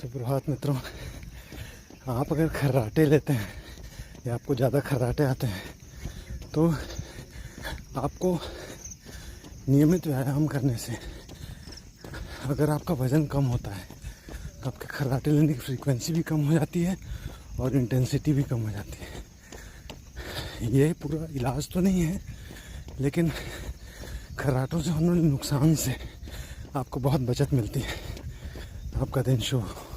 सुप्रभात मित्रों। आप अगर खर्राटे लेते हैं या आपको ज़्यादा खर्राटे आते हैं तो आपको नियमित व्यायाम करने से अगर आपका वज़न कम होता है तो आपके खर्राटे लेने की फ्रीक्वेंसी भी कम हो जाती है और इंटेंसिटी भी कम हो जाती है। ये पूरा इलाज तो नहीं है, लेकिन खर्राटों से होने वाले नुकसान से आपको बहुत बचत मिलती है। आपका दिन शुभ हो।